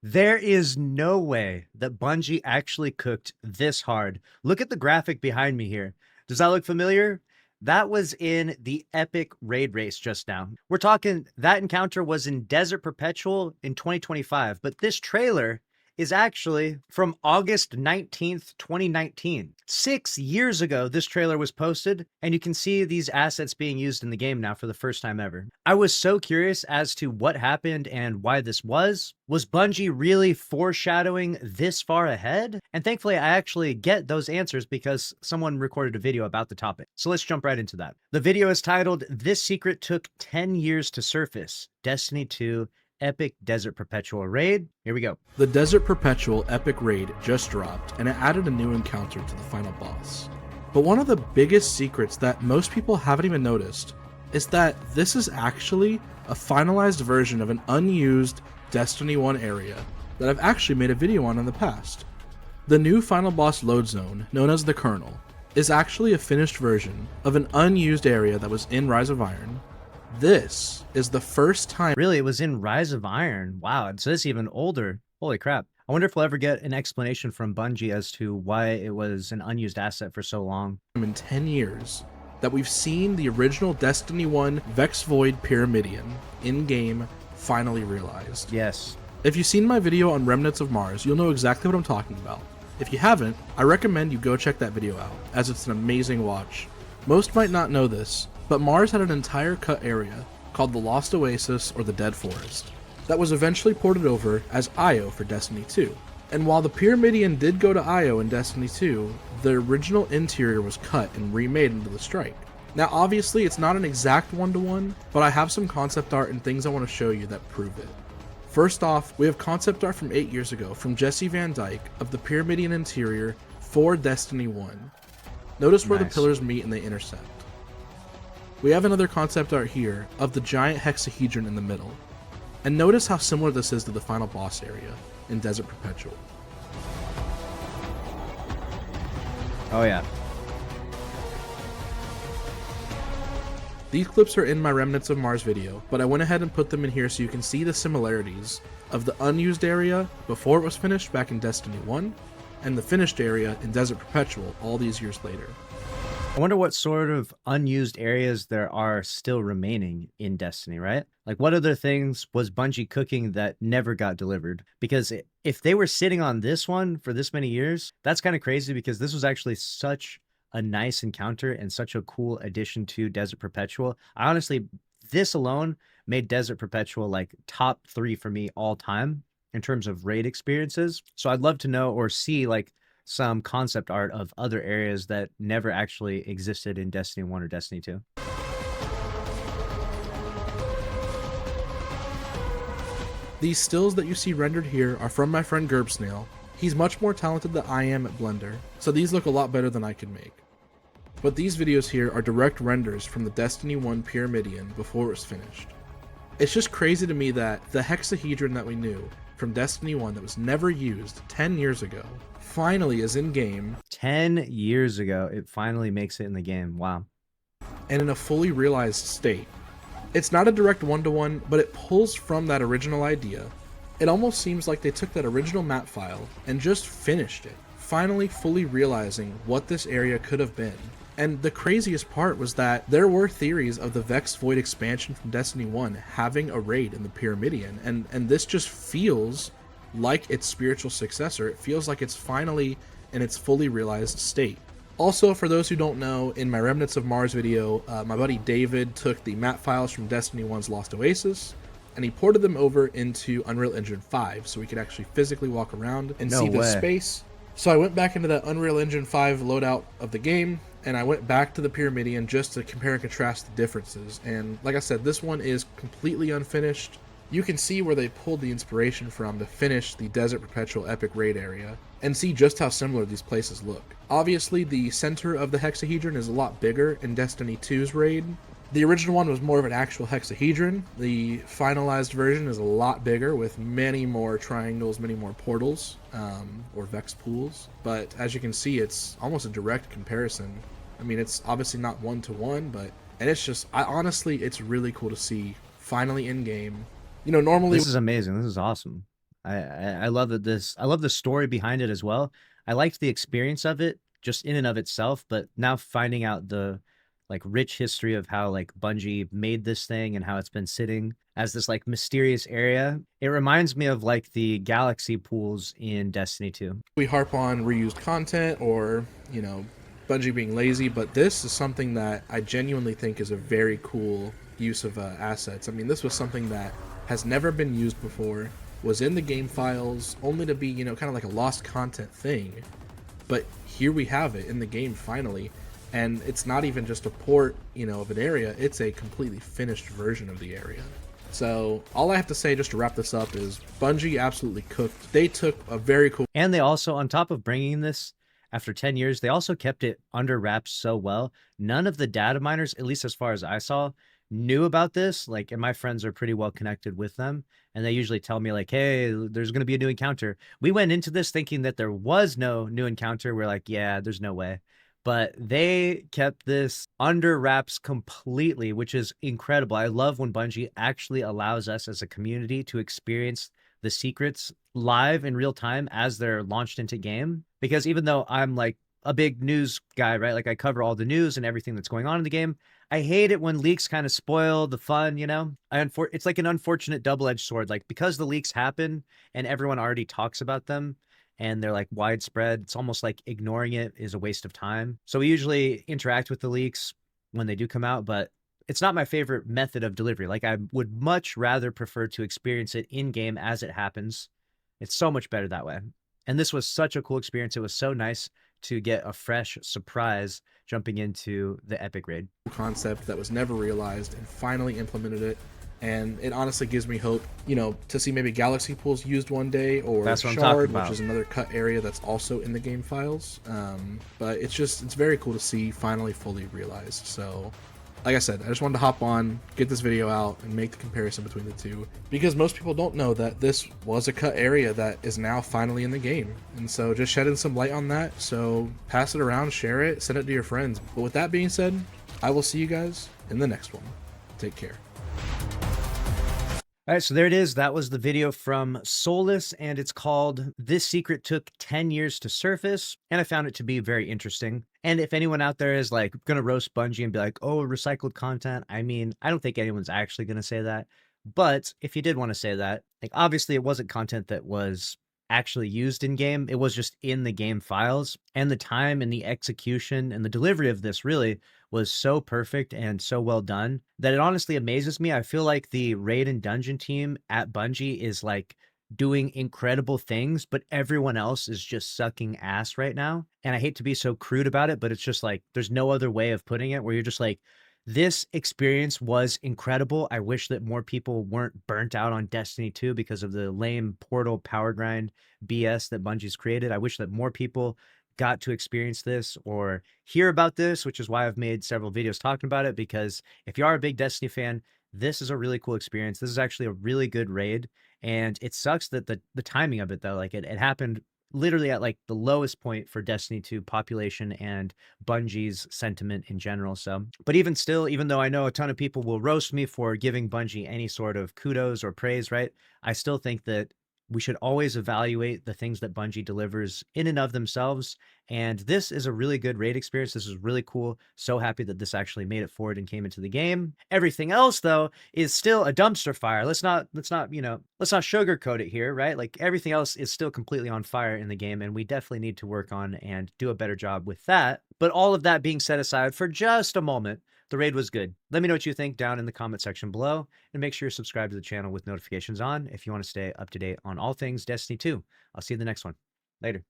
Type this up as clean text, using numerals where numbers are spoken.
There is no way that Bungie actually cooked this hard. Look at the graphic behind me here. Does that look familiar? That was in the epic raid race just now. We're talking that encounter was in Desert Perpetual in 2025, but this trailer is actually from August 19th, 2019. 6 years ago, this trailer was posted, and you can see these assets being used in the game now for the first time ever. I was so curious as to what happened and why this was. Was Bungie really foreshadowing this far ahead? And thankfully, I actually get those answers because someone recorded a video about the topic. So let's jump right into that. The video is titled, "This Secret Took 10 Years to Surface, Destiny 2 Epic Desert Perpetual Raid." Here we go. The Desert Perpetual Epic Raid just dropped, and it added a new encounter to the final boss. But one of the biggest secrets that most people haven't even noticed is that this is actually a finalized version of an unused Destiny 1 area that I've actually made a video on in the past. The new final boss load zone, known as the Kernel, is actually a finished version of an unused area that was in Rise of Iron. This is the first time. Really, it was in Rise of Iron. Wow, so it's even older. Holy crap. I wonder if we'll ever get an explanation from Bungie as to why it was an unused asset for so long. In 10 years that we've seen the original Destiny 1 Vex Void Pyramidion in-game finally realized. Yes. If you've seen my video on Remnants of Mars, you'll know exactly what I'm talking about. If you haven't, I recommend you go check that video out, as it's an amazing watch. Most might not know this, but Mars had an entire cut area called the Lost Oasis or the Dead Forest that was eventually ported over as Io for Destiny 2. And while the Pyramidion did go to Io in Destiny 2, the original interior was cut and remade into the Strike. Now obviously it's not an exact one-to-one, but I have some concept art and things I want to show you that prove it. First off, we have concept art from 8 years ago from Jesse Van Dyke of the Pyramidion interior for Destiny 1. Notice where the pillars meet and they intersect. We have another concept art here of the giant hexahedron in the middle. And notice how similar this is to the final boss area in Desert Perpetual. Oh yeah. These clips are in my Remnants of Mars video, but I went ahead and put them in here so you can see the similarities of the unused area before it was finished back in Destiny 1, and the finished area in Desert Perpetual all these years later. I wonder what sort of unused areas there are still remaining in Destiny, right? Like what other things was Bungie cooking that never got delivered? Because if they were sitting on this one for this many years, that's kind of crazy because this was actually such a nice encounter and such a cool addition to Desert Perpetual. I honestly, this alone made Desert Perpetual like top 3 for me all time in terms of raid experiences. So I'd love to know or see like some concept art of other areas that never actually existed in Destiny 1 or Destiny 2. These stills that you see rendered here are from my friend Gerbsnail. He's much more talented than I am at Blender, so these look a lot better than I could make. But these videos here are direct renders from the Destiny 1 Pyramidion before it was finished. It's just crazy to me that the hexahedron that we knew from Destiny 1 that was never used 10 years ago finally is in game. 10 years ago, it finally makes it in the game. Wow. And in a fully realized state. It's not a direct one-to-one, but it pulls from that original idea. It almost seems like they took that original map file and just finished it, finally fully realizing what this area could have been. And the craziest part was that there were theories of the Vex Void expansion from Destiny 1 having a raid in the Pyramidion, and this just feels like its spiritual successor. It feels like it's finally in its fully realized state. Also, for those who don't know, in my Remnants of Mars video, my buddy David took the map files from Destiny 1's Lost Oasis, and he ported them over into Unreal Engine 5 so we could actually physically walk around and see the space. So I went back into that Unreal Engine 5 loadout of the game, and I went back to the Pyramidion just to compare and contrast the differences. And like I said, this one is completely unfinished. You can see where they pulled the inspiration from to finish the Desert Perpetual Epic Raid area, and see just how similar these places look. Obviously, the center of the hexahedron is a lot bigger in Destiny 2's raid. The original one was more of an actual hexahedron. The finalized version is a lot bigger with many more triangles, many more portals, or Vex pools. But as you can see, it's almost a direct comparison. I mean, it's obviously not one-to-one, and it's just, honestly, it's really cool to see finally in-game. You know, normally... This is amazing. This is awesome. I love that this I love the story behind it as well. I liked the experience of it just in and of itself, but now finding out the like rich history of how like Bungie made this thing and how it's been sitting as this like mysterious area, it reminds me of like the galaxy pools in Destiny 2. We harp on reused content or, Bungie being lazy, but this is something that I genuinely think is a very cool use of assets. I mean, this was something that has never been used before, was in the game files, only to be, kind of like a lost content thing. But here we have it in the game finally, and it's not even just a port, of an area, it's a completely finished version of the area. So all I have to say just to wrap this up is Bungie absolutely cooked. They took a very cool... And they also, on top of bringing this after 10 years, they also kept it under wraps so well. None of the data miners, at least as far as I saw, knew about this. Like, and my friends are pretty well connected with them. And they usually tell me like, hey, there's going to be a new encounter. We went into this thinking that there was no new encounter. We're like, yeah, there's no way. But they kept this under wraps completely, which is incredible. I love when Bungie actually allows us as a community to experience the secrets live in real time as they're launched into game. Because even though I'm like a big news guy, right? Like I cover all the news and everything that's going on in the game. I hate it when leaks kind of spoil the fun, It's like an unfortunate double-edged sword. Like because the leaks happen and everyone already talks about them, and they're like widespread, it's almost like ignoring it is a waste of time. So we usually interact with the leaks when they do come out, but it's not my favorite method of delivery. Like I would much rather prefer to experience it in game as it happens. It's so much better that way. And this was such a cool experience. It was so nice to get a fresh surprise jumping into the epic raid. Concept that was never realized and finally implemented it. And it honestly gives me hope, to see maybe galaxy pools used one day, or That's what I'm shard, talking about. which is another cut area that's also in the game files. But it's very cool to see finally fully realized. So like I said, I just wanted to hop on, get this video out, and make the comparison between the two, because most people don't know that this was a cut area that is now finally in the game. And so just shedding some light on that, so pass it around, share it, send it to your friends. But with that being said, I will see you guys in the next one. Take care. All right, so there it is. That was the video from Solus, and it's called This Secret Took 10 Years to Surface, and I found it to be very interesting. And if anyone out there is like going to roast Bungie and be like, oh, recycled content, I mean, I don't think anyone's actually going to say that. But if you did want to say that, like obviously it wasn't content that was actually used in game. It was just in the game files, and the time and the execution and the delivery of this really was so perfect and so well done that it honestly amazes me. I feel like the raid and dungeon team at Bungie is like doing incredible things, but everyone else is just sucking ass right now. And I hate to be so crude about it, but it's just like there's no other way of putting it, where you're just like, this experience was incredible. I wish that more people weren't burnt out on Destiny 2 because of the lame portal power grind BS that Bungie's created. I wish that more people got to experience this or hear about this, which is why I've made several videos talking about it, because if you are a big Destiny fan, this is a really cool experience. This is actually a really good raid, and it sucks that the timing of it though, like it happened literally at like the lowest point for Destiny 2 population and Bungie's sentiment in general. So, but even still, even though I know a ton of people will roast me for giving Bungie any sort of kudos or praise, right? I still think that we should always evaluate the things that Bungie delivers in and of themselves. And this is a really good raid experience. This is really cool. So happy that this actually made it forward and came into the game. Everything else though is still a dumpster fire. Let's not sugarcoat it here, right? Like everything else is still completely on fire in the game, and we definitely need to work on and do a better job with that. But all of that being set aside for just a moment, the raid was good. Let me know what you think down in the comment section below, and make sure you're subscribed to the channel with notifications on if you want to stay up to date on all things Destiny 2. I'll see you in the next one. Later.